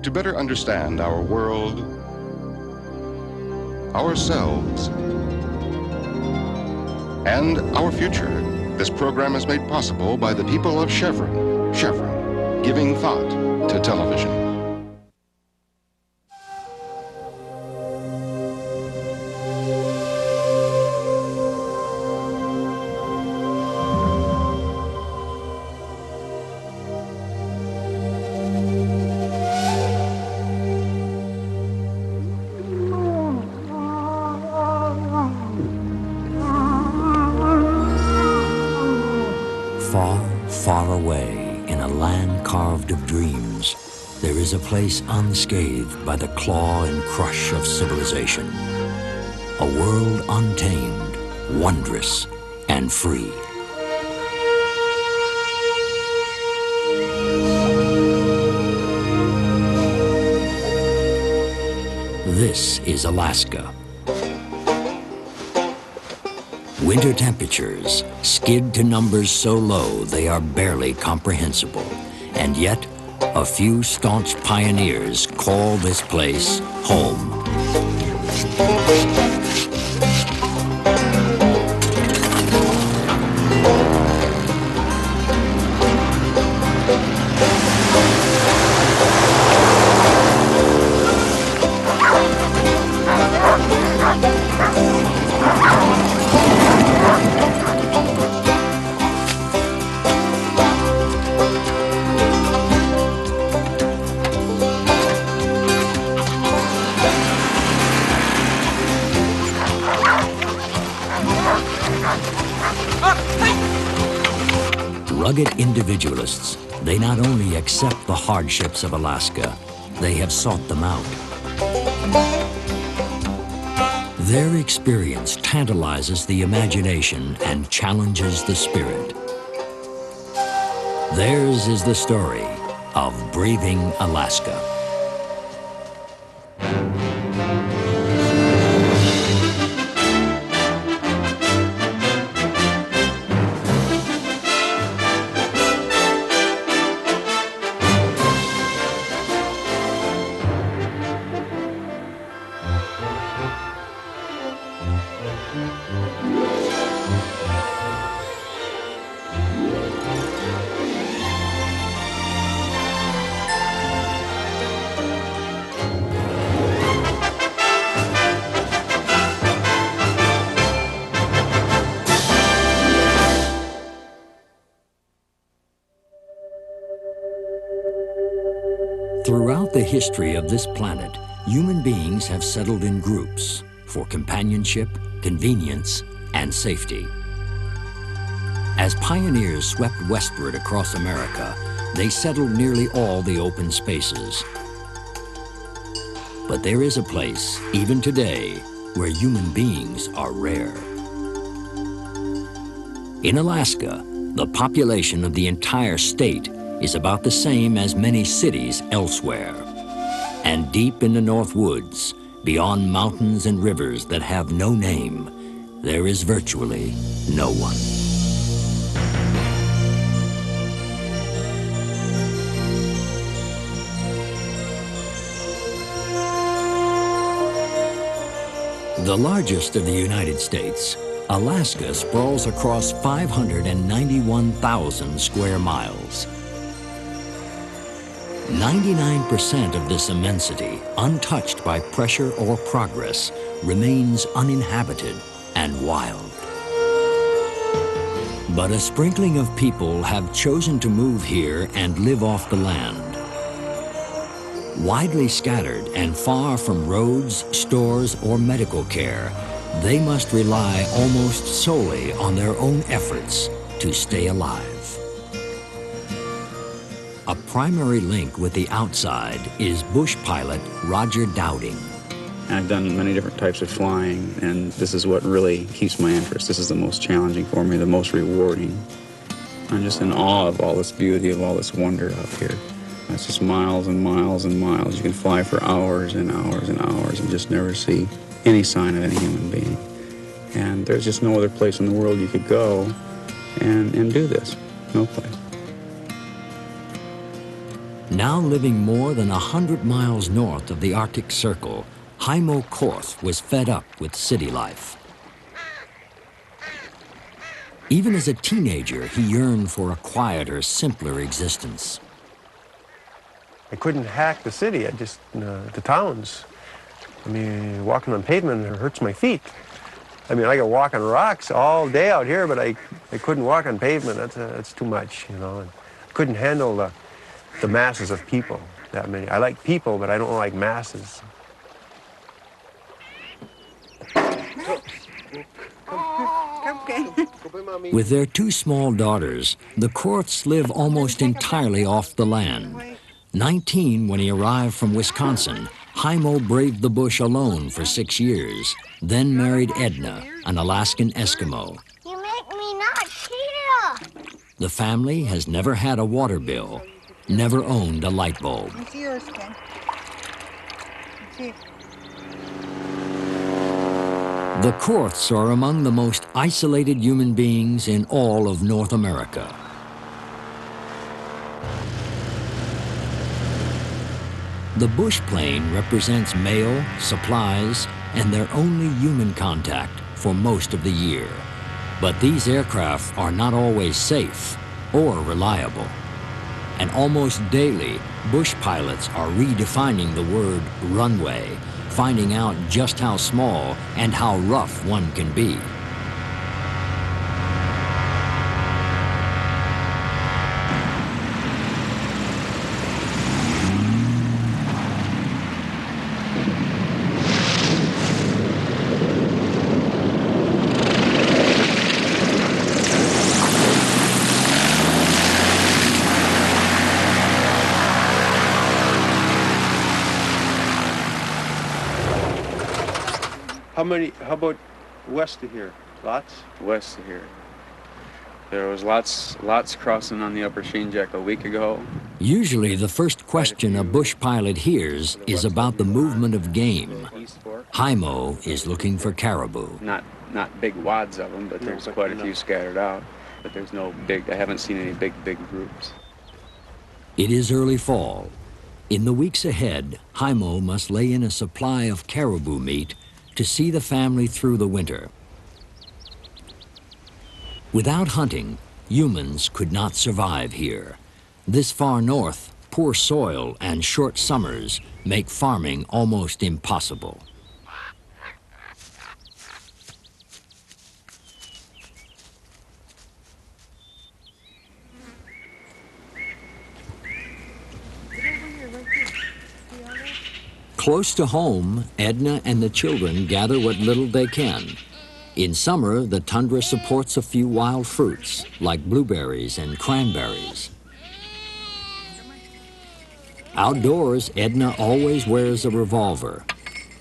To better understand our world, ourselves, and our future, this program is made possible by the people of Chevron. Chevron, giving thought to television. Far away in a land carved of dreams, there is a place unscathed by the claw and crush of civilization. A world untamed, wondrous, and free. This is Alaska. Winter temperatures skid to numbers so low they are barely comprehensible. And yet, a few staunch pioneers call this place home. Rugged individualists, they not only accept the hardships of Alaska, they have sought them out. Their experience tantalizes the imagination and challenges the spirit. Theirs is the story of braving Alaska. Throughout the history of this planet, human beings have settled in groups for companionship, convenience, and safety. As pioneers swept westward across America, they settled nearly all the open spaces. But there is a place, even today, where human beings are rare. In Alaska, the population of the entire state is about the same as many cities elsewhere. And deep in the North Woods, beyond mountains and rivers that have no name, there is virtually no one. The largest of the United States, Alaska sprawls across 591,000 square miles. 99% of this immensity, untouched by pressure or progress, remains uninhabited and wild. But a sprinkling of people have chosen to move here and live off the land. Widely scattered and far from roads, stores, or medical care, they must rely almost solely on their own efforts to stay alive. A primary link with the outside is bush pilot Roger Dowding. I've done many different types of flying, and this is what really keeps my interest. This is the most challenging for me, the most rewarding. I'm just in awe of all this beauty, of all this wonder out here. It's just miles and miles and miles. You can fly for hours and hours and hours and just never see any sign of any human being. And there's just no other place in the world you could go and do this. No place. Now living more than 100 miles north of the Arctic Circle, Heimo Korth was fed up with city life. Even as a teenager, he yearned for a quieter, simpler existence. I couldn't hack the city, the towns. I mean, walking on pavement, it hurts my feet. I mean, I could walk on rocks all day out here, but I couldn't walk on pavement. That's too much, you know. And I couldn't handle the masses of people, that many. I like people, but I don't like masses. With their two small daughters, the Korths live almost entirely off the land. 19 when he arrived from Wisconsin, Heimo braved the bush alone for 6 years, then married Edna, an Alaskan Eskimo. You make me not here. The family has never had a water bill, never owned a light bulb. It's yours, Ken. It's The Korths are among the most isolated human beings in all of North America. The bush plane represents mail, supplies, and their only human contact for most of the year. But these aircraft are not always safe or reliable. And almost daily, bush pilots are redefining the word runway, finding out just how small and how rough one can be. How about west of here? Lots? West of here. There was lots crossing on the upper Sheen a week ago. Usually the first question a bush pilot hears is about the movement of game. Heimo is looking for caribou. Not big wads of them, but there's quite a few scattered out. But there's no big, I haven't seen any big groups. It is early fall. In the weeks ahead, Heimo must lay in a supply of caribou meat to see the family through the winter. Without hunting, humans could not survive here. This far north, poor soil and short summers make farming almost impossible. Close to home, Edna and the children gather what little they can. In summer, the tundra supports a few wild fruits, like blueberries and cranberries. Outdoors, Edna always wears a revolver.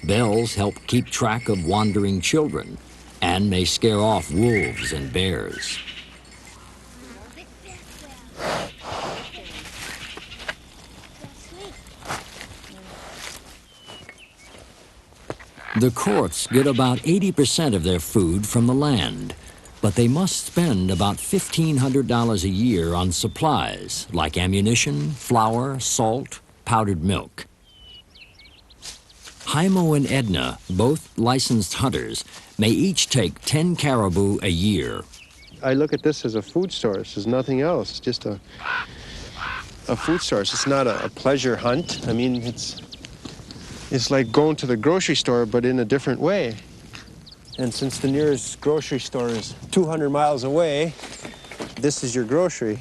Bells help keep track of wandering children and may scare off wolves and bears. The Korths get about 80% of their food from the land, but they must spend about $1,500 a year on supplies like ammunition, flour, salt, powdered milk. Heimo and Edna, both licensed hunters, may each take 10 caribou a year. I look at this as a food source. There's nothing else. It's just a food source. It's not a pleasure hunt. I mean, it's like going to the grocery store, but in a different way. And since the nearest grocery store is 200 miles away, this is your grocery.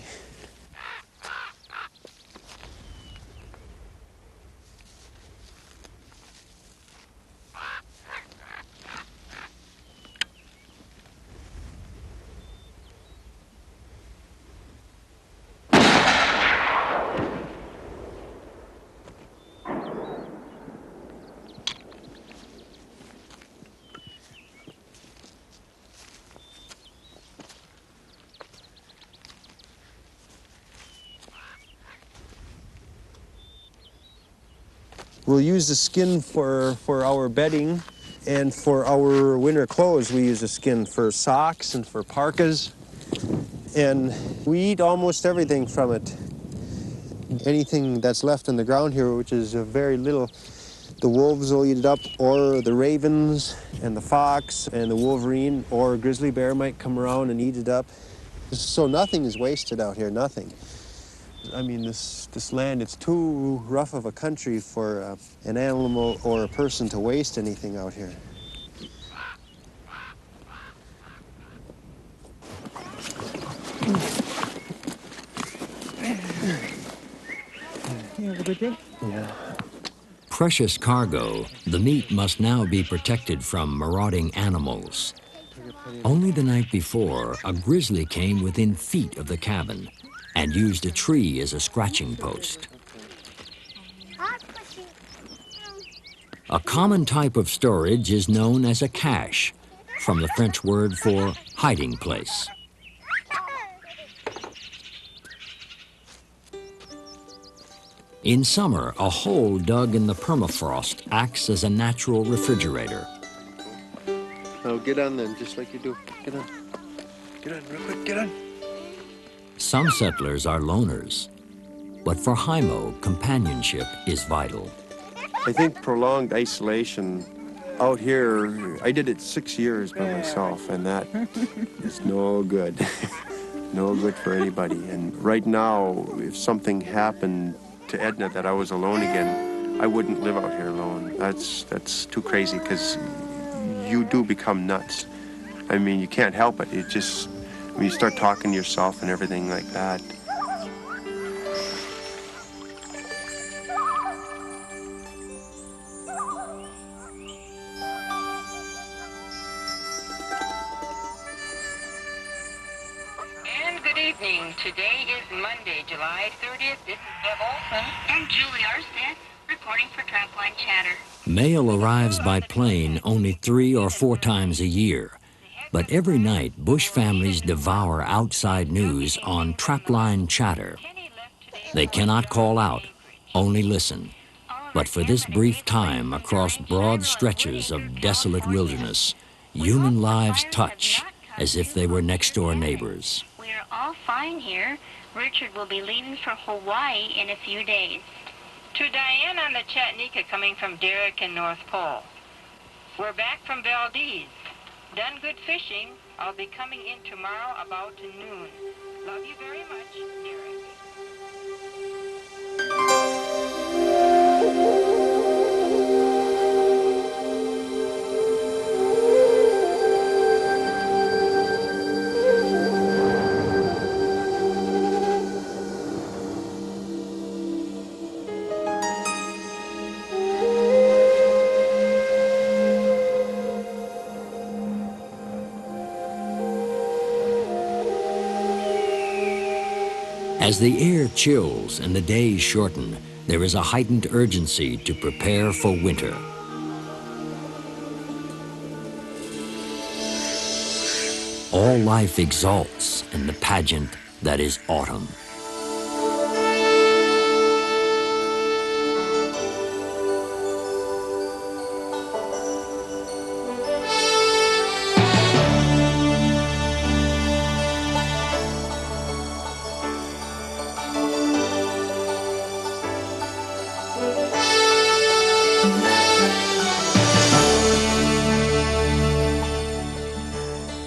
We'll use the skin for our bedding, and for our winter clothes, we use the skin for socks and for parkas. And we eat almost everything from it. Anything that's left in the ground here, which is very little, the wolves will eat it up, or the ravens and the fox and the wolverine or a grizzly bear might come around and eat it up. So nothing is wasted out here, nothing. I mean, this land, it's too rough of a country for an animal or a person to waste anything out here. You have a good day? Yeah. Precious cargo, the meat must now be protected from marauding animals. Only the night before, a grizzly came within feet of the cabin and used a tree as a scratching post. A common type of storage is known as a cache, from the French word for hiding place. In summer, a hole dug in the permafrost acts as a natural refrigerator. Oh, get on then, just like you do. Get on. Get on, real quick, get on. Some settlers are loners, but for Jaimo, companionship is vital. I think prolonged isolation out here, I did it 6 years by myself, and that is no good. No good for anybody. And right now, if something happened to Edna that I was alone again, I wouldn't live out here alone. That's too crazy, because you do become nuts. I mean, you can't help it. It just, when you start talking to yourself and everything like that. And good evening. Today is Monday, July 30th. This is Deb Olson and Julie Arstead reporting for Trapline Chatter. Mail arrives by plane only 3 or 4 times a year, but every night bush families devour outside news on Trapline Chatter. They cannot call out, only listen. But for this brief time across broad stretches of desolate wilderness, human lives touch as if they were next-door neighbors. We're all fine here. Richard will be leaving for Hawaii in a few days. To Diane on the Chattanooga coming from Derek and North Pole. We're back from Valdez. Done good fishing. I'll be coming in tomorrow about noon. Love you very much, Derek. As the air chills and the days shorten, there is a heightened urgency to prepare for winter. All life exalts in the pageant that is autumn.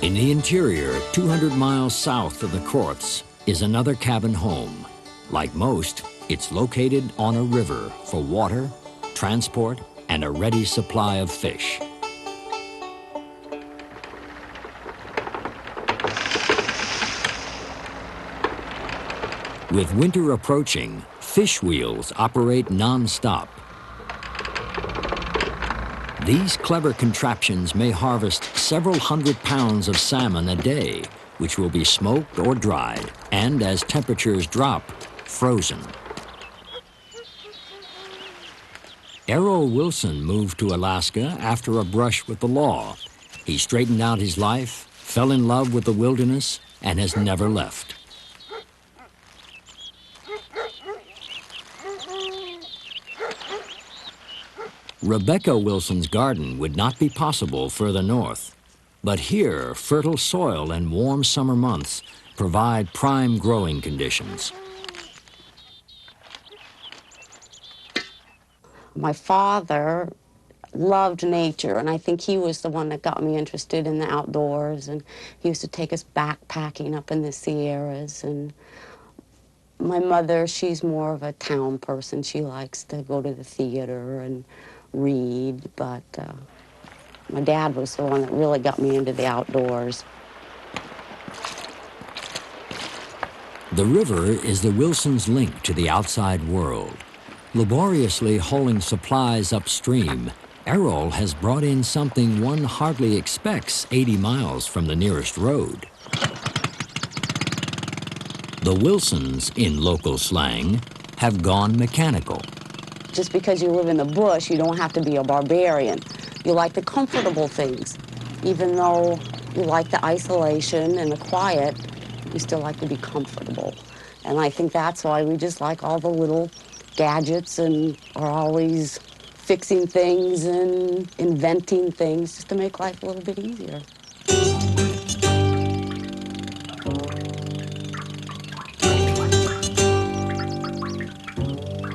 In the interior, 200 miles south of the courts, is another cabin home. Like most, it's located on a river for water, transport, and a ready supply of fish. With winter approaching, fish wheels operate non-stop. These clever contraptions may harvest several hundred pounds of salmon a day, which will be smoked or dried, and as temperatures drop, frozen. Errol Wilson moved to Alaska after a brush with the law. He straightened out his life, fell in love with the wilderness, and has never left. Rebecca Wilson's garden would not be possible further north, but here, fertile soil and warm summer months provide prime growing conditions. My father loved nature, and I think he was the one that got me interested in the outdoors, and he used to take us backpacking up in the Sierras. And my mother, she's more of a town person. She likes to go to the theater and read, but my dad was the one that really got me into the outdoors. The river is the Wilsons' link to the outside world. Laboriously hauling supplies upstream, Errol has brought in something one hardly expects 80 miles from the nearest road. The Wilsons, in local slang, have gone mechanical. Just because you live in the bush, you don't have to be a barbarian. You like the comfortable things. Even though you like the isolation and the quiet, you still like to be comfortable. And I think that's why we just like all the little gadgets and are always fixing things and inventing things just to make life a little bit easier.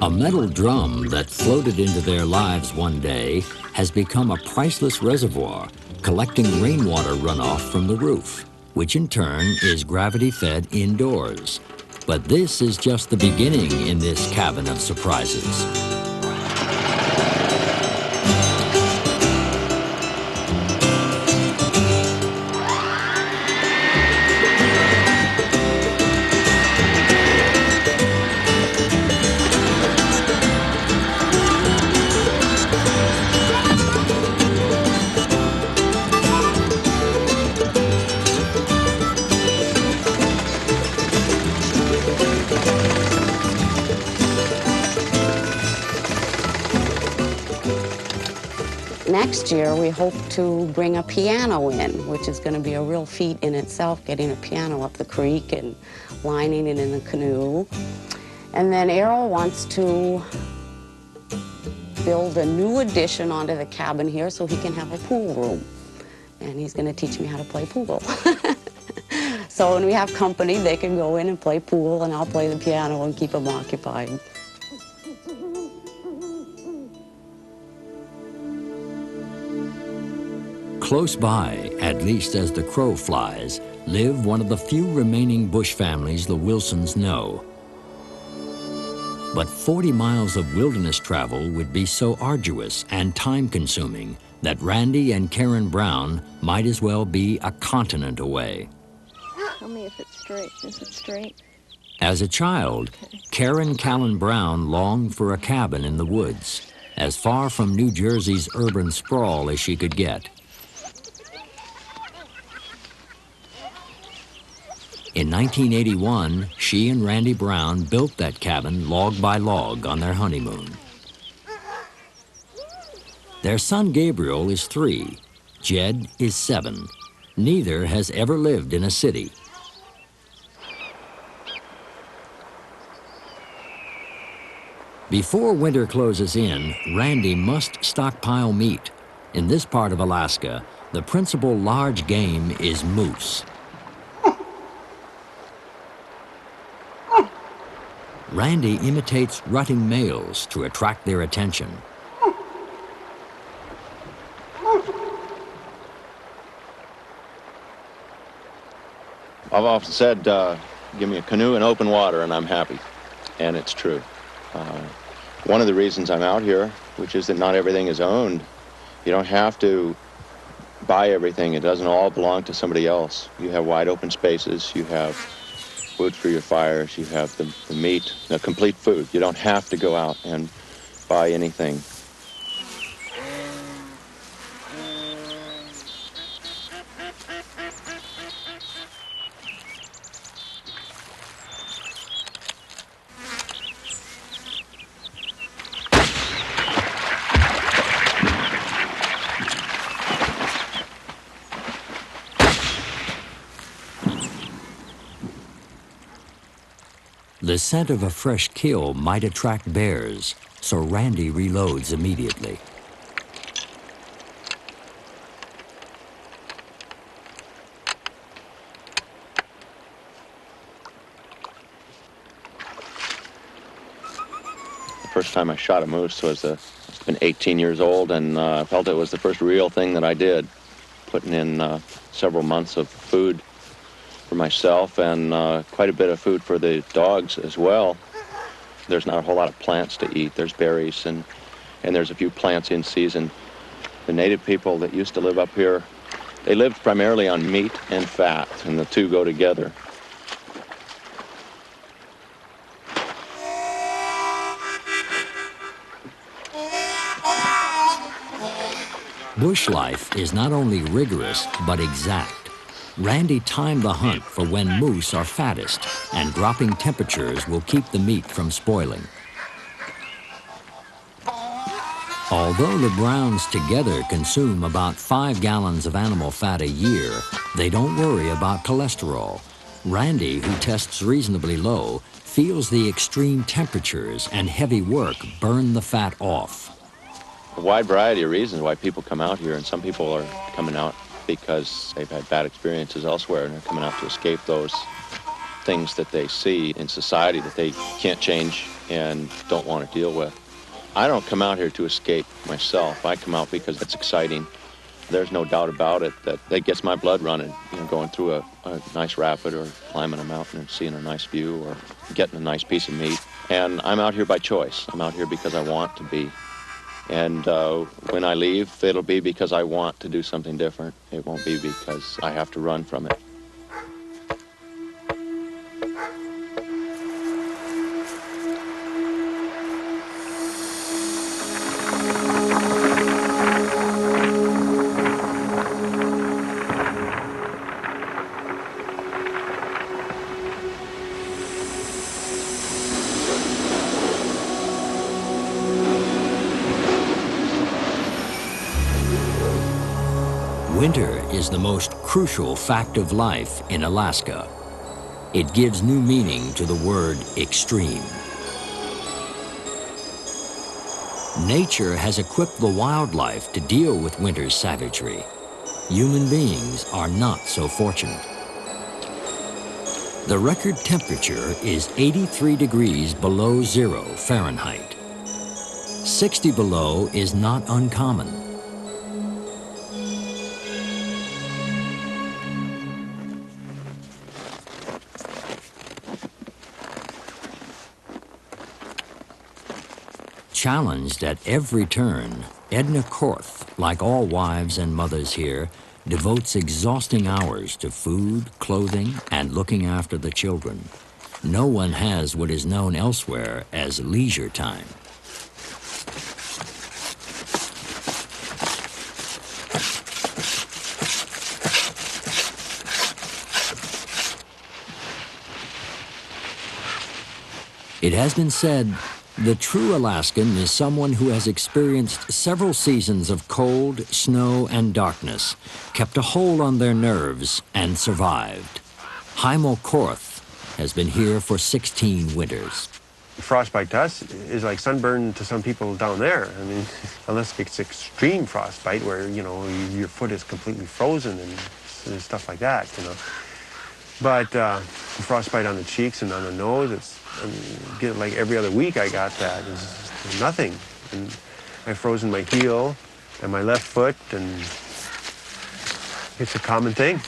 A metal drum that floated into their lives one day has become a priceless reservoir, collecting rainwater runoff from the roof, which in turn is gravity-fed indoors. But this is just the beginning in this cabin of surprises. Next year, we hope to bring a piano in, which is going to be a real feat in itself, getting a piano up the creek and lining it in the canoe. And then Errol wants to build a new addition onto the cabin here so he can have a pool room. And he's going to teach me how to play pool. So when we have company, they can go in and play pool, and I'll play the piano and keep them occupied. Close by, at least as the crow flies, live one of the few remaining bush families the Wilsons know. But 40 miles of wilderness travel would be so arduous and time-consuming that Randy and Karen Brown might as well be a continent away. Tell me if it's straight. Is it straight? As a child, Karen Callan Brown longed for a cabin in the woods, as far from New Jersey's urban sprawl as she could get. In 1981, she and Randy Brown built that cabin log by log on their honeymoon. Their son Gabriel is 3, Jed is 7. Neither has ever lived in a city. Before winter closes in, Randy must stockpile meat. In this part of Alaska, the principal large game is moose. Randy imitates rutting males to attract their attention. I've often said, give me a canoe and open water and I'm happy. And it's true. One of the reasons I'm out here, which is that not everything is owned. You don't have to buy everything. It doesn't all belong to somebody else. You have wide open spaces. You have wood for your fires. You have the meat, the complete food. You don't have to go out and buy anything. The scent of a fresh kill might attract bears, so Randy reloads immediately. The first time I shot a moose was a been 18 years old, and felt it was the first real thing that I did, putting in several months of food for myself and quite a bit of food for the dogs as well. There's not a whole lot of plants to eat. There's berries and there's a few plants in season. The native people that used to live up here, they lived primarily on meat and fat, and the two go together. Bush life is not only rigorous, but exact. Randy timed the hunt for when moose are fattest, and dropping temperatures will keep the meat from spoiling. Although the Browns together consume about 5 gallons of animal fat a year, they don't worry about cholesterol. Randy, who tests reasonably low, feels the extreme temperatures and heavy work burn the fat off. A wide variety of reasons why people come out here, and some people are coming out because they've had bad experiences elsewhere and they're coming out to escape those things that they see in society that they can't change and don't want to deal with. I don't come out here to escape myself. I come out because it's exciting. There's no doubt about it that gets my blood running, you know, going through a nice rapid or climbing a mountain and seeing a nice view or getting a nice piece of meat. And I'm out here by choice. I'm out here because I want to be. And when I leave, it'll be because I want to do something different. It won't be because I have to run from it. Winter is the most crucial fact of life in Alaska. It gives new meaning to the word extreme. Nature has equipped the wildlife to deal with winter's savagery. Human beings are not so fortunate. The record temperature is 83 degrees below 0 Fahrenheit. 60 below is not uncommon. Challenged at every turn, Edna Korth, like all wives and mothers here, devotes exhausting hours to food, clothing, and looking after the children. No one has what is known elsewhere as leisure time. It has been said, the true Alaskan is someone who has experienced several seasons of cold, snow, and darkness, kept a hold on their nerves, and survived. Heimo Korth has been here for 16 winters. Frostbite to us is like sunburn to some people down there. I mean, unless it's extreme frostbite where, you know, your foot is completely frozen and stuff like that, you know. But frostbite on the cheeks and on the nose, like every other week I got that. It's nothing. And I've frozen my heel and my left foot, and it's a common thing.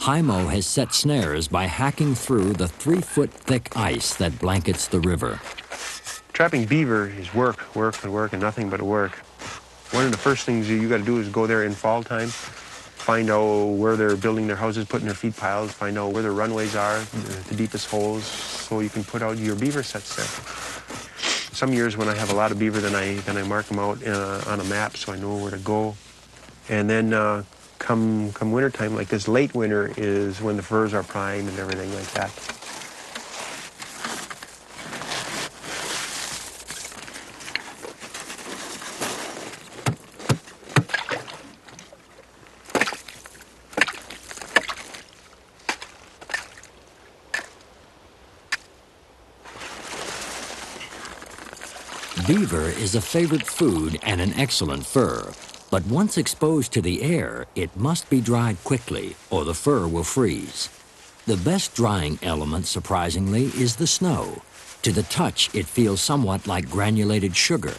Heimo has set snares by hacking through the 3-foot-thick ice that blankets the river. Trapping beaver is work, and nothing but work. One of the first things you got to do is go there in fall time, find out where they're building their houses, putting their feed piles, find out where their runways are, the deepest holes, so you can put out your beaver sets there. Some years when I have a lot of beaver, then I mark them out on a map so I know where to go. And then come wintertime, like this late winter is when the furs are prime and everything like that. beaver is a favorite food and an excellent fur, but once exposed to the air, it must be dried quickly or the fur will freeze. The best drying element, surprisingly, is the snow. To the touch, it feels somewhat like granulated sugar.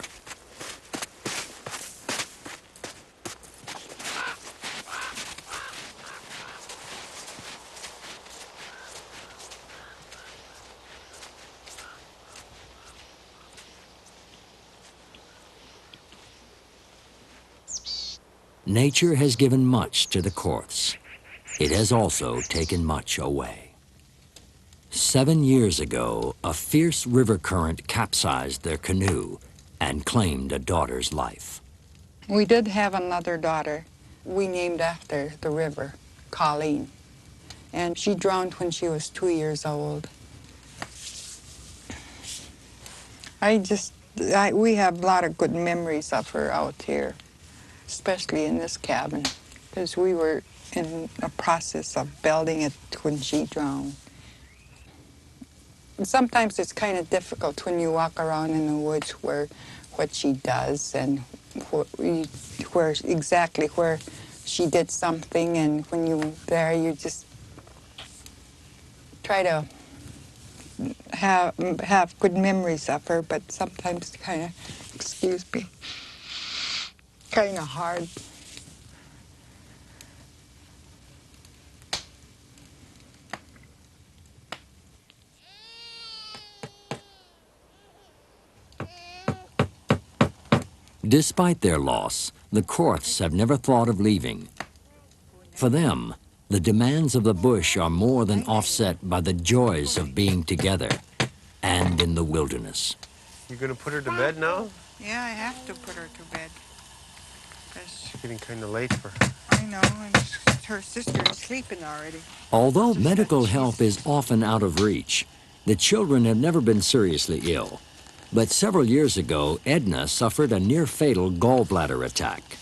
Nature has given much to the Korths. It has also taken much away. 7 years ago, a fierce river current capsized their canoe and claimed a daughter's life. We did have another daughter. We named after the river, Colleen. And she drowned when she was 2 years old. We have a lot of good memories of her out here, especially in this cabin, because we were in a process of building it when she drowned. Sometimes it's kind of difficult when you walk around in the woods where what she does and where exactly where she did something, and when you're there, you just try to have good memories of her, but sometimes it's kind of, excuse me, kind of hard. Despite their loss, the Korths have never thought of leaving. For them, the demands of the bush are more than offset by the joys of being together and in the wilderness. You gonna put her to bed now? Yeah, I have to put her to bed. It's getting kind of late for her. I know, and her sister's sleeping already. Although medical help is often out of reach, the children have never been seriously ill. But several years ago, Edna suffered a near-fatal gallbladder attack.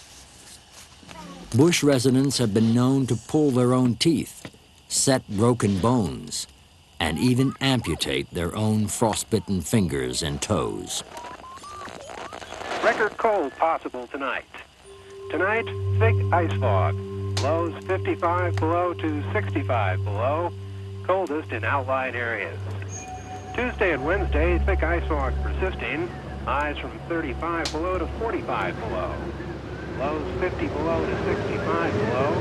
Bush residents have been known to pull their own teeth, set broken bones, and even amputate their own frostbitten fingers and toes. Record cold possible tonight. Tonight, thick ice fog. Lows 55 below to 65 below. Coldest in outlying areas. Tuesday and Wednesday, thick ice fog persisting. Highs from 35 below to 45 below. Lows 50 below to 65 below.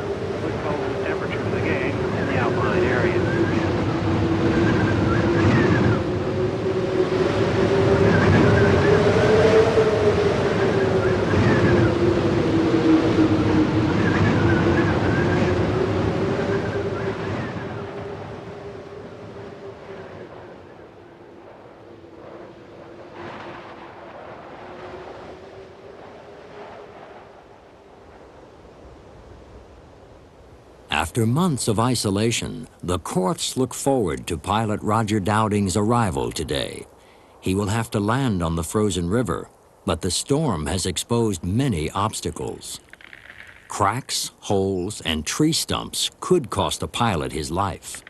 Good coldest temperatures again in the outlying areas. After months of isolation, the Korths look forward to pilot Roger Dowding's arrival today. He will have to land on the frozen river, but the storm has exposed many obstacles. Cracks, holes, and tree stumps could cost a pilot his life.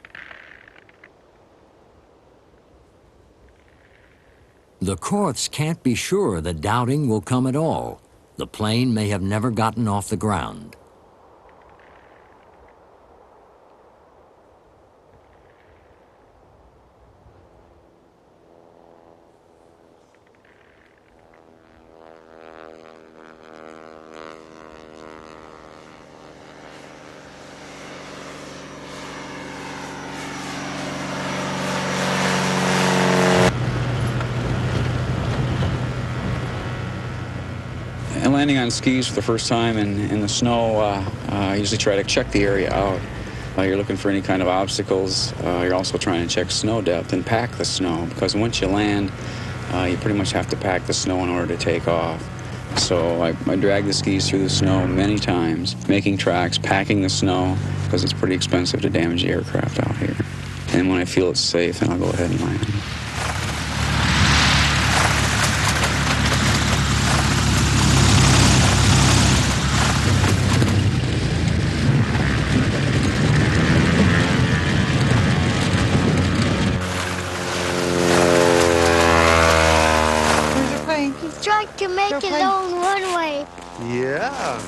The Korths can't be sure that Dowding will come at all. The plane may have never gotten off the ground. Landing on skis for the first time in the snow, I usually try to check the area out. You're looking for any kind of obstacles. You're also trying to check snow depth and pack the snow, because once you land, you pretty much have to pack the snow in order to take off. So I drag the skis through the snow many times, making tracks, packing the snow, because it's pretty expensive to damage the aircraft out here. And when I feel it's safe, then I'll go ahead and land. make his own runway. Yeah.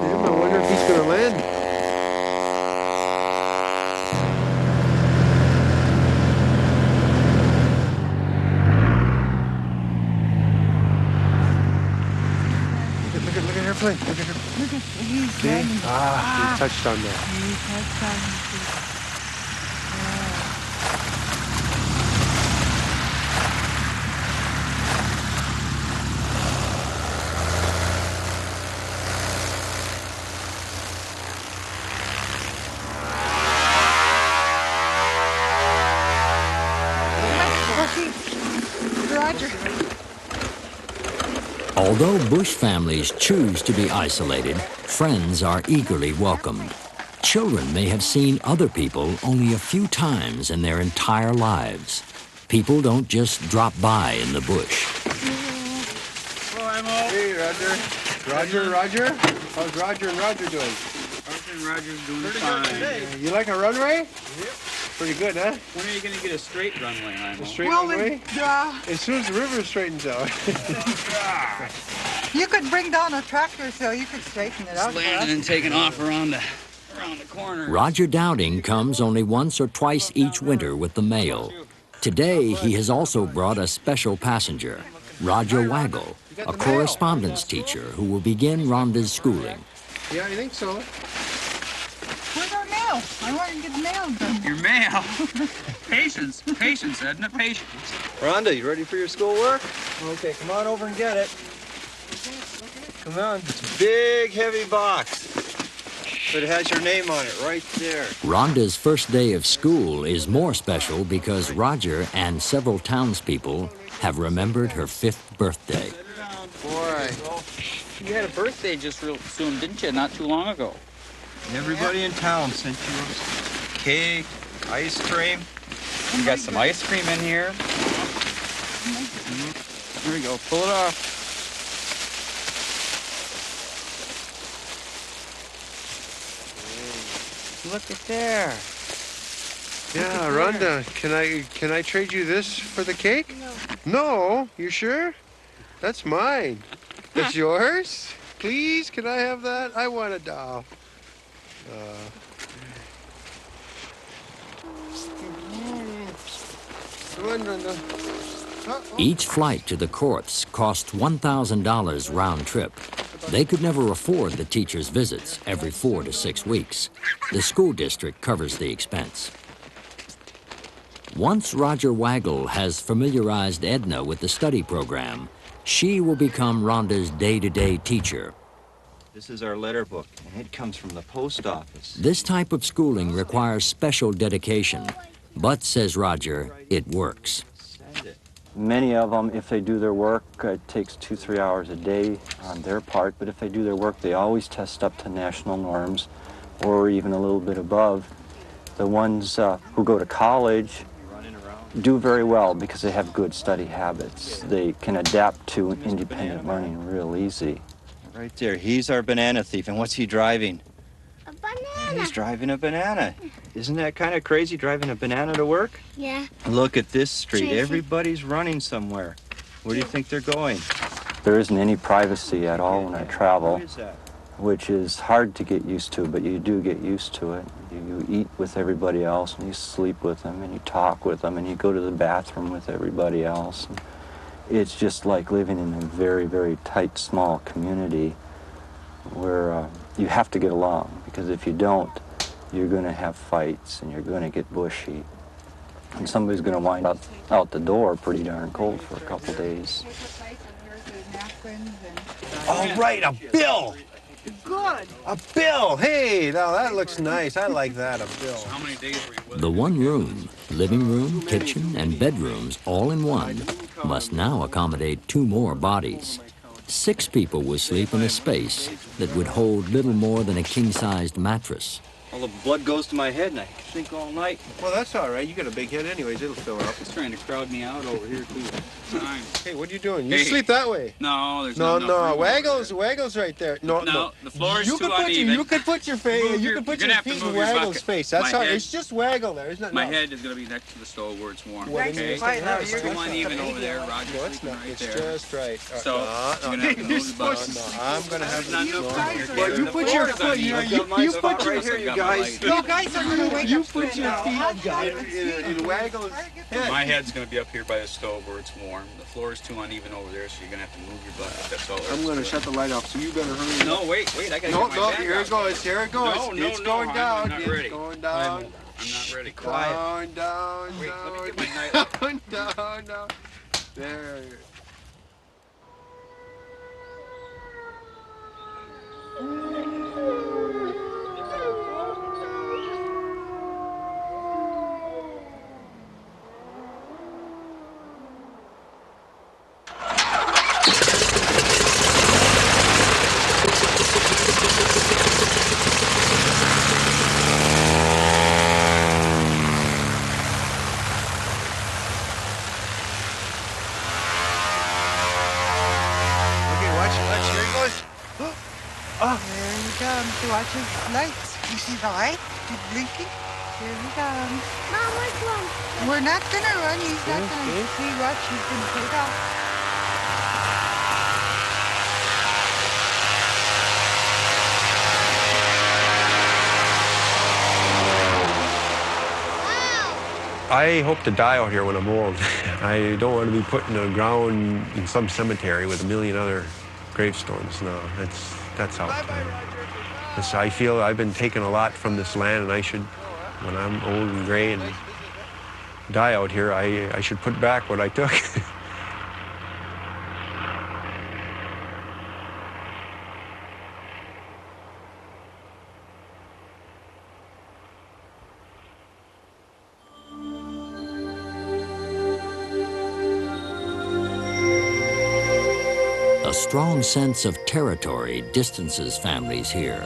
Jim, I wonder if he's going to land. Look at her plane. Look at her. Look at he's See? landing. He touched on that. He touched on it. Roger. Although bush families choose to be isolated, friends are eagerly welcomed. Children may have seen other people only a few times in their entire lives. People don't just drop by in the bush. Hey, Roger. Roger. How's Roger and Roger doing? Roger and Roger's doing fine. You like a runway? Yep. Pretty good, huh? When are you going to get a straight runway, Imo? A straight runway? As soon as the river straightens out. You could bring down a tractor so you could straighten it out. Landing and taking off around the corner. Roger Dowding comes only once or twice each winter with the mail. Today, he has also brought a special passenger, Roger Waggle, a correspondence teacher who will begin Rhonda's schooling. Yeah, I think so. Where's our mail? I want to get mail done. Your mail? Patience, Edna, patience. Rhonda, you ready for your schoolwork? Okay, come on over and get it. Come on. It's a big, heavy box. But it has your name on it right there. Rhonda's first day of school is more special because Roger and several townspeople have remembered her 5th birthday. Boy. You had a birthday just real soon, didn't you? Not too long ago. Everybody in town sent you cake, ice cream. We got some ice cream in here. Here we go. Pull it off. Look at there. Yeah, Rhonda, can I trade you this for the cake? No. No? You sure? That's mine. That's yours? Please, can I have that? I want a doll. Come on, Rhonda. Each flight to the courts cost $1,000 round trip. They could never afford the teacher's visits every 4 to 6 weeks. The school district covers the expense. Once Roger Waggle has familiarized Edna with the study program, she will become Rhonda's day-to-day teacher. This is our letter book, and it comes from the post office. This type of schooling requires special dedication, but, says Roger, it works. Many of them, if they do their work, it takes 2-3 hours a day on their part, but if they do their work, they always test up to national norms or even a little bit above. The ones who go to college do very well because they have good study habits. They can adapt to independent learning real easy. Right there, he's our banana thief, and what's he driving? A banana. He's driving a banana. Isn't that kind of crazy, driving a banana to work? Yeah. Look at this street. Chasing. Everybody's running somewhere. Where do you think they're going? There isn't any privacy at all when I travel, which is hard to get used to, but you do get used to it. You eat with everybody else, and you sleep with them, and you talk with them, and you go to the bathroom with everybody else. It's just like living in a very, very tight, small community where you have to get along, because if you don't, you're going to have fights, and you're going to get bushy. And somebody's going to wind up out the door pretty darn cold for a couple days. All right, a bill. Good. A bill. Hey, now that looks nice. I like that, a bill. How many days were you with The one room, living room, kitchen, and bedrooms all in one must now accommodate 2 more bodies. 6 people will sleep in a space that would hold little more than a king-sized mattress. All the blood goes to my head and I think all night. Well, that's all right. You got a big head anyways. It'll fill up. It's trying to crowd me out over here, too. Hey, what are you doing? You Hey. sleep that way. No, there's No, not enough room over Waggle's right there. No, No, the floor is you too could uneven. You could put your face. Move You your- could put you're your gonna have to feet in move your Waggle's bucket. face. That's My all. head- It's just Waggle there, isn't it? My No. head is going to be next to the stove where it's warm. Well, Okay? then It's you're too uneven over there. Roger's No, it's sleeping not. right It's there. just right. So, you're going to have to move the bucket. I'm gonna have to. There's not enough room here. Well, you The put floor your is foot. uneven. You put your right here, you I've got my guys. light. You guys are gonna wake You up put your now. feet in Waggle's head. My head's going to be up here by the stove where it's warm. The floor is too uneven over there, so you're going to have to move your bucket. That's all there is I'm gonna to it. shut the light off, so you better hurry. No, wait, I got to No, get my bag here out. it goes. Here it goes. No, It's going down. I'm not ready. It's going down. I'm not ready. Down, down, Wait, down, let me get my night. down. There. Okay, watch. Here it goes. There he comes. Watch his lights. You see the light? He's blinking. Here he comes. Mom, which one? We're not gonna run. He's not gonna see. Watch. He's gonna take off. I hope to die out here when I'm old. I don't want to be put in the ground in some cemetery with a million other gravestones. No, that's out. I feel I've been taking a lot from this land, and I should, when I'm old and gray and die out here, I should put back what I took. A strong sense of territory distances families here.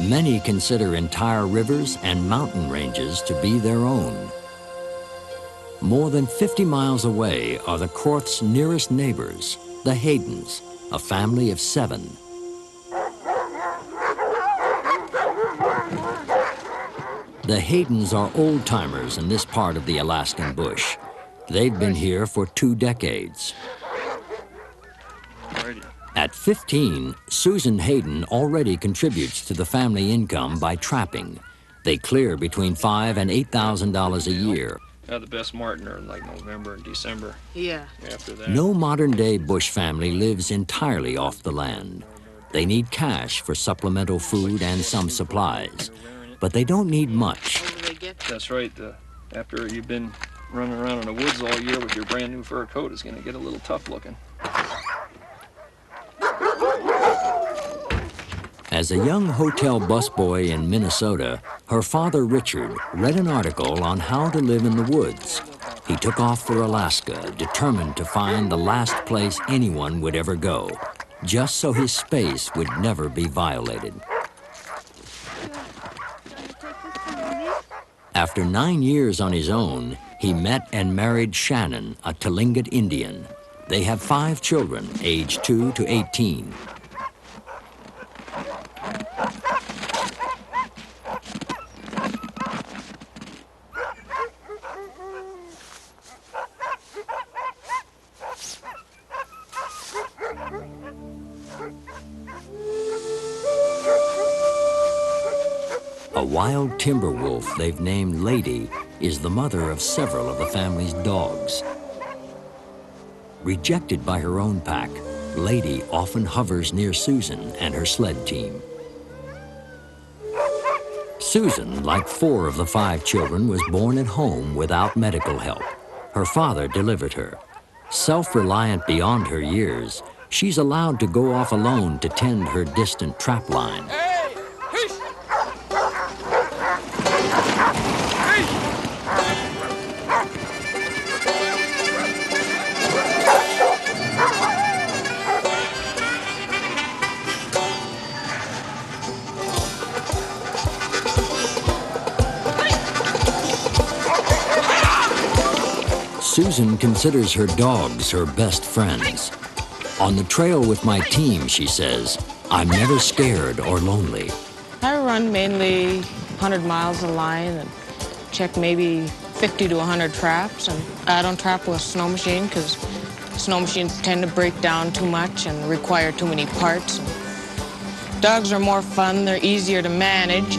Many consider entire rivers and mountain ranges to be their own. More than 50 miles away are the Korth's nearest neighbors, the Haydens, a family of 7. The Haydens are old-timers in this part of the Alaskan bush. They've been here for 2 decades. At 15, Susan Hayden already contributes to the family income by trapping. They clear between $5,000 and $8,000 a year. The best marten are in like November and December. Yeah. After that. No modern-day bush family lives entirely off the land. They need cash for supplemental food and some supplies. But they don't need much. That's right. After you've been running around in the woods all year with your brand new fur coat, it's going to get a little tough looking. As a young hotel busboy in Minnesota, her father Richard read an article on how to live in the woods. He took off for Alaska, determined to find the last place anyone would ever go, just so his space would never be violated. After 9 years on his own, he met and married Shannon, a Tlingit Indian. They have 5 children, aged 2 to 18. A wild timber wolf they've named Lady is the mother of several of the family's dogs. Rejected by her own pack, Lady often hovers near Susan and her sled team. Susan, like 4 of the 5 children, was born at home without medical help. Her father delivered her. Self-reliant beyond her years, she's allowed to go off alone to tend her distant trap line. Susan considers her dogs her best friends. On the trail with my team, she says, I'm never scared or lonely. I run mainly 100 miles a line and check maybe 50 to 100 traps. And I don't trap with a snow machine because snow machines tend to break down too much and require too many parts. Dogs are more fun, they're easier to manage.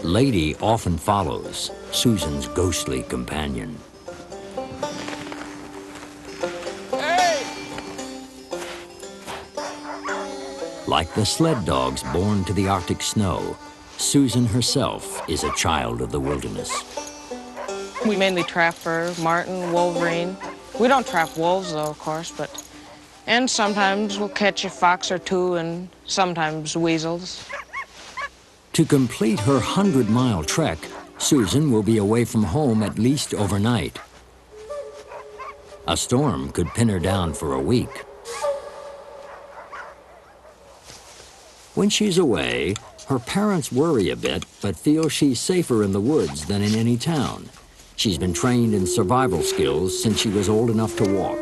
Lady often follows, Susan's ghostly companion. Like the sled dogs born to the Arctic snow, Susan herself is a child of the wilderness. We mainly trap for marten, wolverine. We don't trap wolves, though, of course, and sometimes we'll catch a fox or two and sometimes weasels. To complete her 100-mile trek, Susan will be away from home at least overnight. A storm could pin her down for a week. When she's away, her parents worry a bit, but feel she's safer in the woods than in any town. She's been trained in survival skills since she was old enough to walk.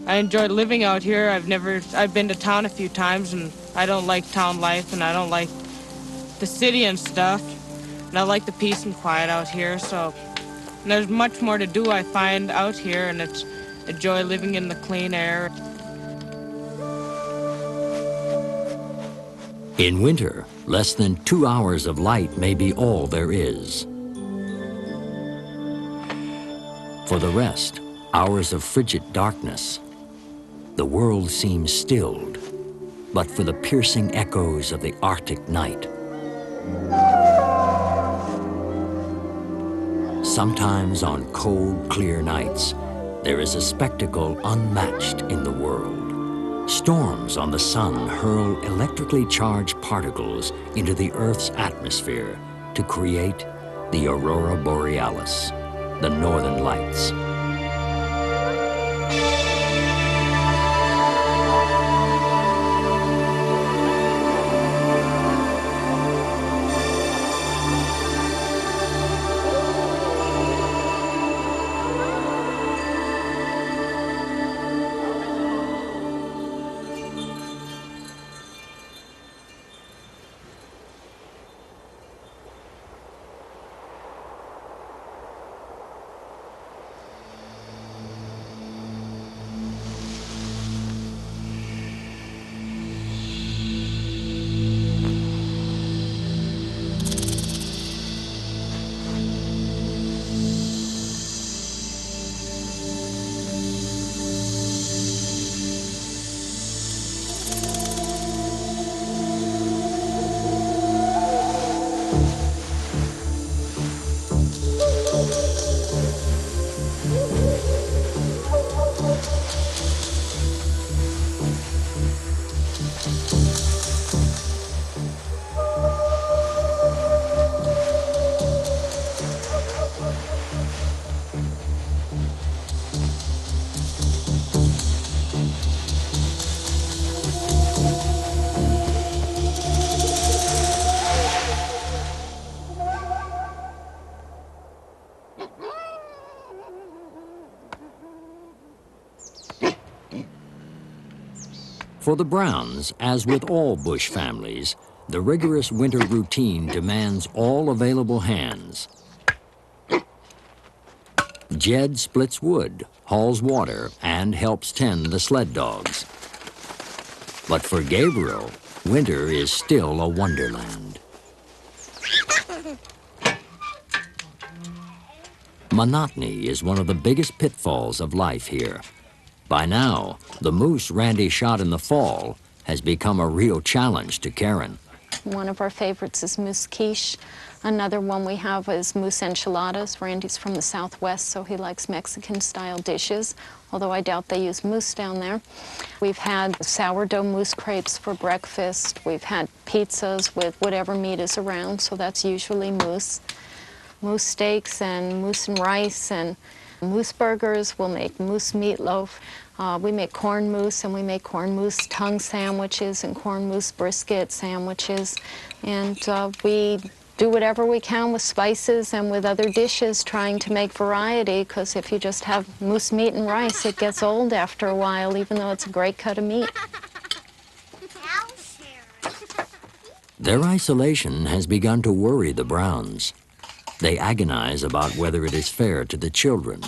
I enjoy living out here. I've been to town a few times and I don't like town life and I don't like the city and stuff. And I like the peace and quiet out here, so there's much more to do I find out here and it's a joy living in the clean air. In winter, less than 2 hours of light may be all there is. For the rest, hours of frigid darkness. The world seems stilled, but for the piercing echoes of the Arctic night. Sometimes on cold, clear nights, there is a spectacle unmatched in the world. Storms on the sun hurl electrically charged particles into the Earth's atmosphere to create the aurora borealis, the northern lights. For the Browns, as with all bush families, the rigorous winter routine demands all available hands. Jed splits wood, hauls water, and helps tend the sled dogs. But for Gabriel, winter is still a wonderland. Monotony is one of the biggest pitfalls of life here. By now, the moose Randy shot in the fall has become a real challenge to Karen. One of our favorites is moose quiche. Another one we have is moose enchiladas. Randy's from the Southwest, so he likes Mexican-style dishes, although I doubt they use moose down there. We've had sourdough moose crepes for breakfast. We've had pizzas with whatever meat is around, so that's usually moose. Moose steaks and moose and rice and moose burgers. We'll make moose meatloaf. We make corn moose, and we make corn moose tongue sandwiches and corn moose brisket sandwiches. And we do whatever we can with spices and with other dishes, trying to make variety, because if you just have moose meat and rice, it gets old after a while, even though it's a great cut of meat. Their isolation has begun to worry the Browns. They agonize about whether it is fair to the children.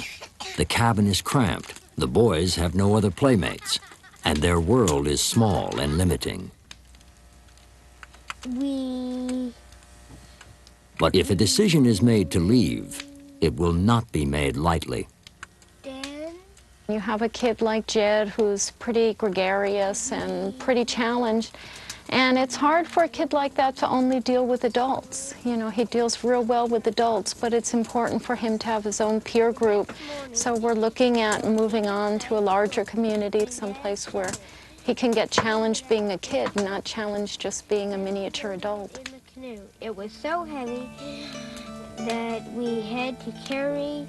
The cabin is cramped, the boys have no other playmates, and their world is small and limiting. But if a decision is made to leave, it will not be made lightly. You have a kid like Jed who's pretty gregarious and pretty challenged, and it's hard for a kid like that to only deal with adults. You know, he deals real well with adults, but it's important for him to have his own peer group. So we're looking at moving on to a larger community, someplace where he can get challenged being a kid, not challenged just being a miniature adult. It was so heavy that we had to carry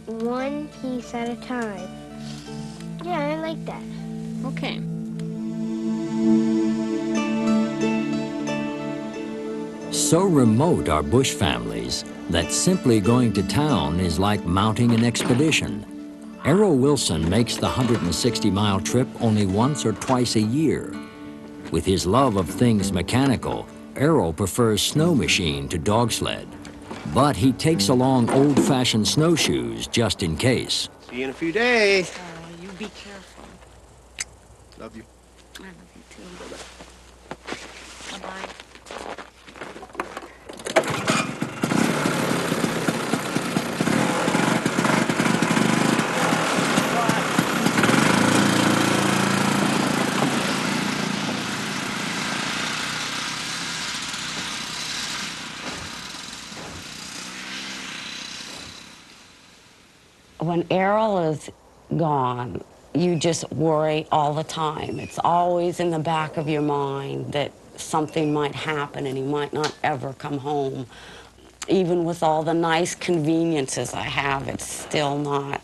one piece at a time. Yeah, I like that. Okay. So remote are bush families that simply going to town is like mounting an expedition. Errol Wilson makes the 160-mile trip only once or twice a year. With his love of things mechanical, Errol prefers snow machine to dog sled. But he takes along old-fashioned snowshoes just in case. See you in a few days. You be careful. Love you. I love you too. Bye-bye. When Errol is gone, you just worry all the time. It's always in the back of your mind that something might happen and he might not ever come home. Even with all the nice conveniences I have, it's still not.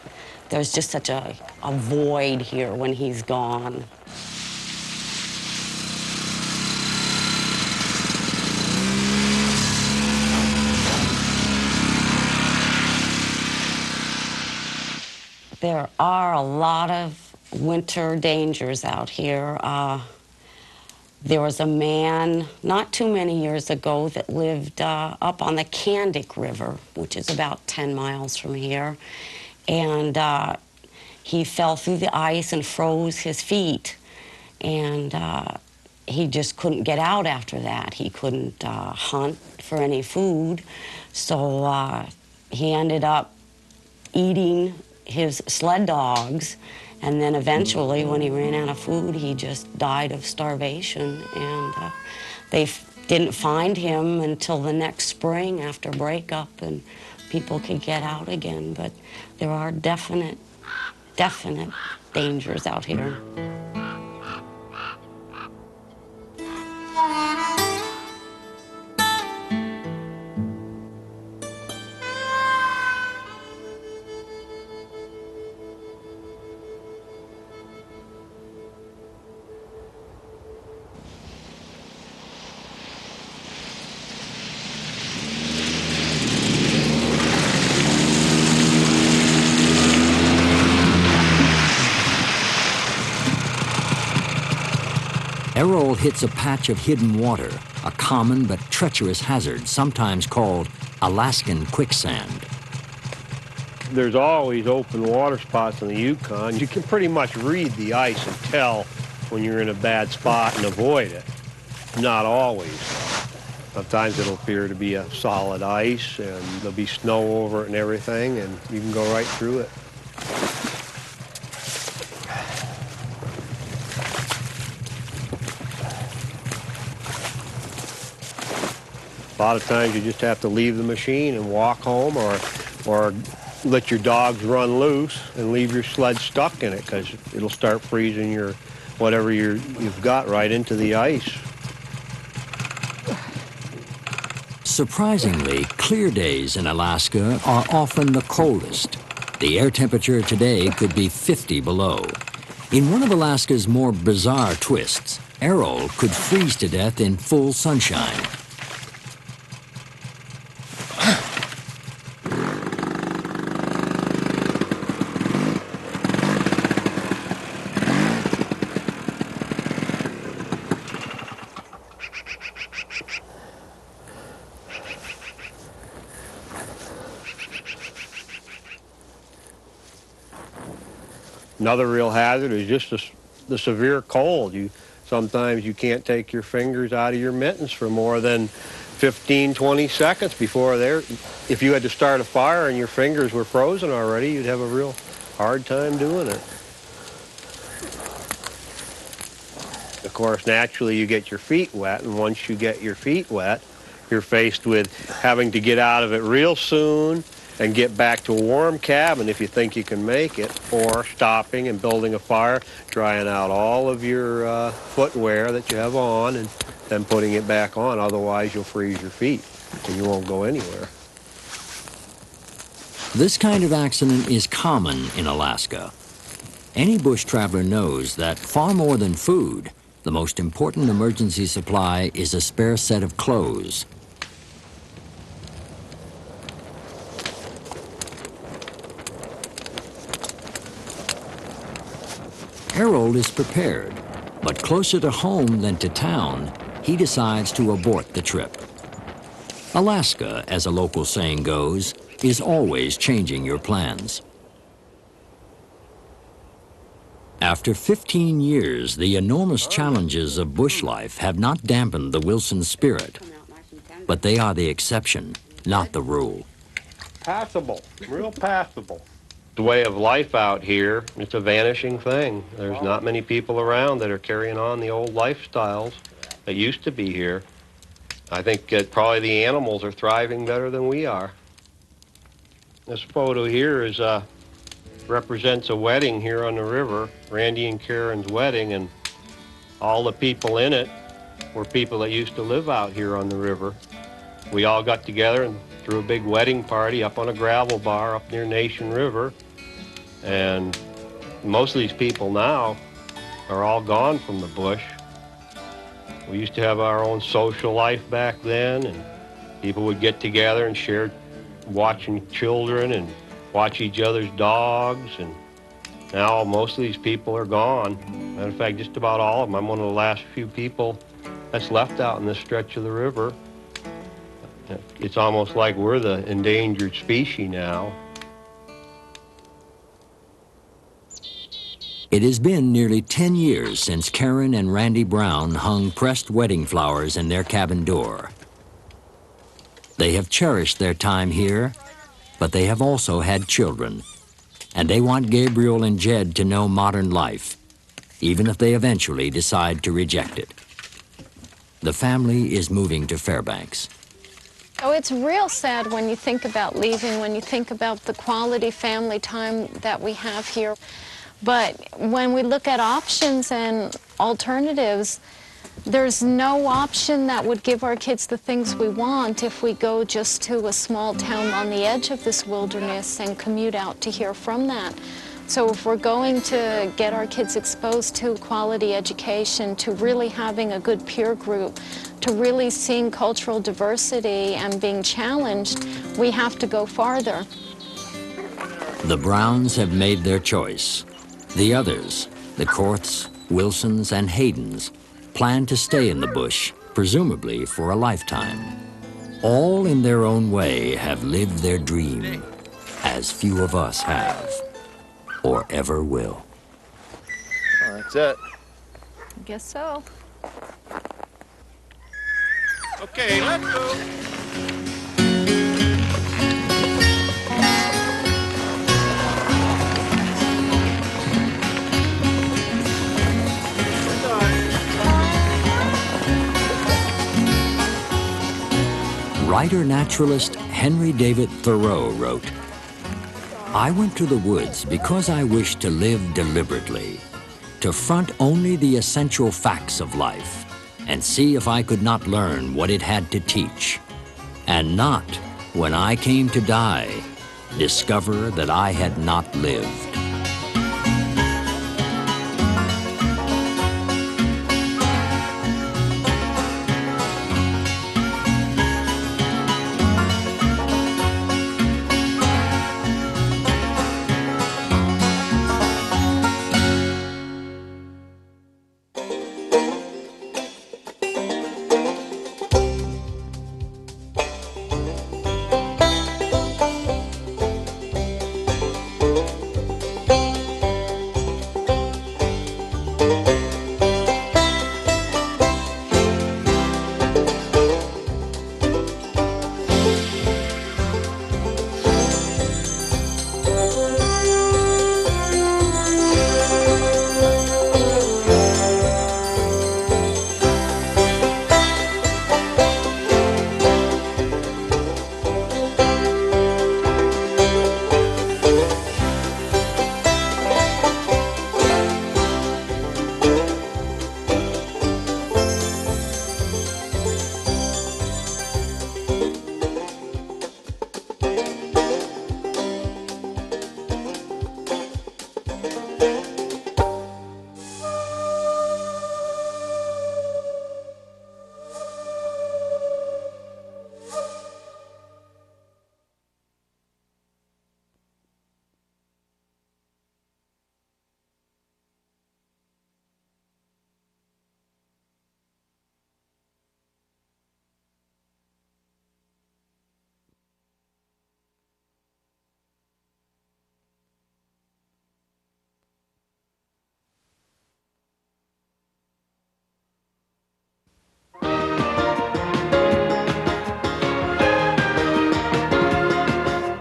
There's just such a void here when he's gone. There are a lot of winter dangers out here. There was a man not too many years ago that lived up on the Kandik River, which is about 10 miles from here. And he fell through the ice and froze his feet. And he just couldn't get out after that. He couldn't hunt for any food. So he ended up eating his sled dogs, and then eventually when he ran out of food he just died of starvation, and they didn't find him until the next spring after breakup and people could get out again. But there are definite dangers out here. Errol hits a patch of hidden water, a common but treacherous hazard, sometimes called Alaskan quicksand. There's always open water spots in the Yukon. You can pretty much read the ice and tell when you're in a bad spot and avoid it. Not always. Sometimes it'll appear to be a solid ice and there'll be snow over it and everything, and you can go right through it. A lot of times you just have to leave the machine and walk home, or let your dogs run loose and leave your sled stuck in it, because it'll start freezing your whatever you've got right into the ice. Surprisingly, clear days in Alaska are often the coldest. The air temperature today could be 50 below. In one of Alaska's more bizarre twists, Errol could freeze to death in full sunshine. Another real hazard is just the severe cold. Sometimes you can't take your fingers out of your mittens for more than 15, 20 seconds before if you had to start a fire and your fingers were frozen already, you'd have a real hard time doing it. Of course, naturally, you get your feet wet, and once you get your feet wet, you're faced with having to get out of it real soon and get back to a warm cabin if you think you can make it, or stopping and building a fire, drying out all of your footwear that you have on, and then putting it back on. Otherwise, you'll freeze your feet, and you won't go anywhere. This kind of accident is common in Alaska. Any bush traveler knows that far more than food, the most important emergency supply is a spare set of clothes. Errol is prepared, but closer to home than to town, he decides to abort the trip. Alaska, as a local saying goes, is always changing your plans. After 15 years, the enormous challenges of bush life have not dampened the Wilson spirit, but they are the exception, not the rule. Passable, real passable. The way of life out here, it's a vanishing thing. There's not many people around that are carrying on the old lifestyles that used to be here. I think that probably the animals are thriving better than we are. This photo here represents a wedding here on the river, Randy and Karen's wedding, and all the people in it were people that used to live out here on the river. We all got together and threw a big wedding party up on a gravel bar up near Nation River. And most of these people now are all gone from the bush. We used to have our own social life back then, and people would get together and share watching children and watch each other's dogs, and now most of these people are gone. Matter of fact, just about all of them. I'm one of the last few people that's left out in this stretch of the river. It's almost like we're the endangered species now. It has been nearly 10 years since Karen and Randy Brown hung pressed wedding flowers in their cabin door. They have cherished their time here, but they have also had children, and they want Gabriel and Jed to know modern life, even if they eventually decide to reject it. The family is moving to Fairbanks. Oh, it's real sad when you think about leaving, when you think about the quality family time that we have here. But when we look at options and alternatives, there's no option that would give our kids the things we want if we go just to a small town on the edge of this wilderness and commute out to here from that. So if we're going to get our kids exposed to quality education, to really having a good peer group, to really seeing cultural diversity and being challenged, we have to go farther. The Browns have made their choice. The others, the Korths, Wilsons, and Haydens, plan to stay in the bush, presumably for a lifetime. All in their own way have lived their dream, as few of us have, or ever will. Oh, that's it. I guess so. Okay, let's go. Writer-naturalist Henry David Thoreau wrote, "I went to the woods because I wished to live deliberately, to front only the essential facts of life, and see if I could not learn what it had to teach, and not, when I came to die, discover that I had not lived."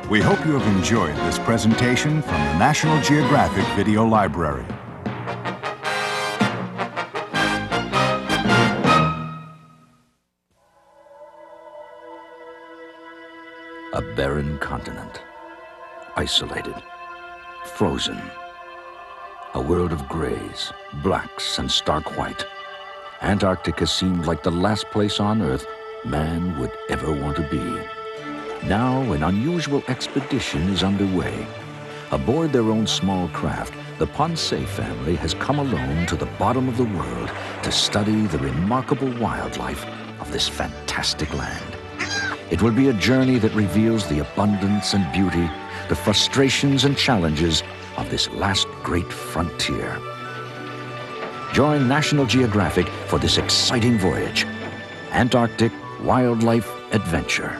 We hope you have enjoyed this presentation from the National Geographic Video Library. A barren continent, isolated, frozen. A world of grays, blacks, and stark white. Antarctica seemed like the last place on Earth man would ever want to be. Now an unusual expedition is underway. Aboard their own small craft, the Ponce family has come alone to the bottom of the world to study the remarkable wildlife of this fantastic land. It will be a journey that reveals the abundance and beauty, the frustrations and challenges of this last great frontier. Join National Geographic for this exciting voyage. Antarctic Wildlife Adventure.